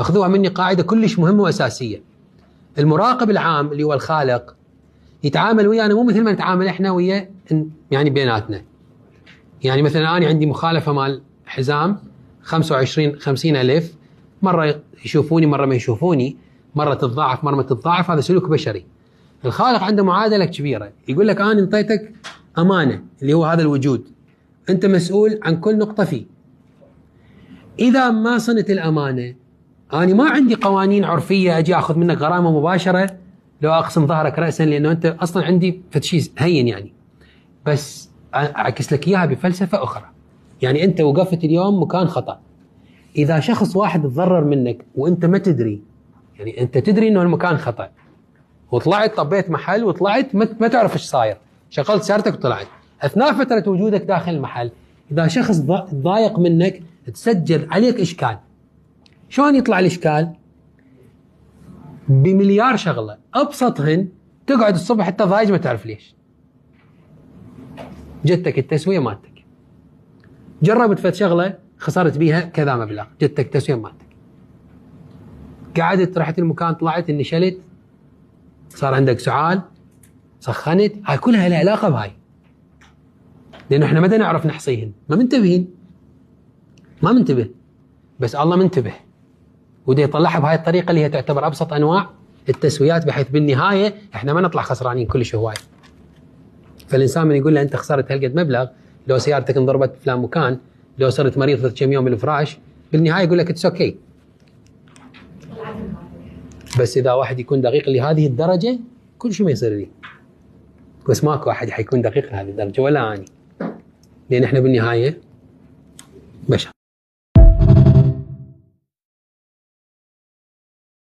اخذوها مني قاعده كلش مهمه واساسيه. المراقب العام اللي هو الخالق يتعامل ويانا مو مثل ما نتعامل احنا ويا يعني بيناتنا. يعني مثلا انا عندي مخالفه مال حزام 50 الف، مره يشوفوني مره ما يشوفوني، مره تتضاعف مره ما تتضاعف، هذا سلوك بشري. الخالق عنده معادله كبيره، يقول لك انا انطيتك امانه اللي هو هذا الوجود، انت مسؤول عن كل نقطه فيه. اذا ما صنت الامانه انا ما عندي قوانين عرفيه اجي اخذ منك غرامه مباشره لو اقسم ظهرك راسا، لانه انت اصلا عندي شيء هين يعني. بس اعكس لك اياها بفلسفه اخرى. يعني انت وقفت اليوم مكان خطا، اذا شخص واحد تضرر منك وانت ما تدري، يعني انت تدري انه المكان خطا وطلعت طبيت محل وطلعت ما تعرف ايش صاير، شغلت سيارتك وطلعت اثناء فتره وجودك داخل المحل، اذا شخص ضايق منك تسجل عليك اشكال. شلون يطلع الاشكال؟ بمليار شغله، ابسطهن تقعد الصبح حتى ضايج ما تعرف ليش. جتك التسويه مالتك، جربت فد شغله خسرت بيها كذا مبلغ، جتك التسويه مالتك. قعدت رحت المكان طلعت نشلت صار عندك سعال سخنت، هاي كلها لها علاقه بهاي، لانه احنا ما نعرف نحصيهن، ما منتبهين، ما منتبه، بس الله منتبه وده يطلعها بهاي الطريقه اللي هي تعتبر ابسط انواع التسويات، بحيث بالنهايه احنا ما نطلع خسرانين كلش هواي. فالانسان من يقول له انت خسرت هالقد مبلغ، لو سيارتك انضربت في فلان مكان، لو صرت مريض ثلاث كم يوم بالفراش، بالنهايه يقول لك اتس اوكي. بس اذا واحد يكون دقيق لهذه الدرجه كل شيء ما يصير لي، بس ماكو واحد حيكون دقيق لهذه الدرجه ولا اني، لان احنا بالنهايه بشر.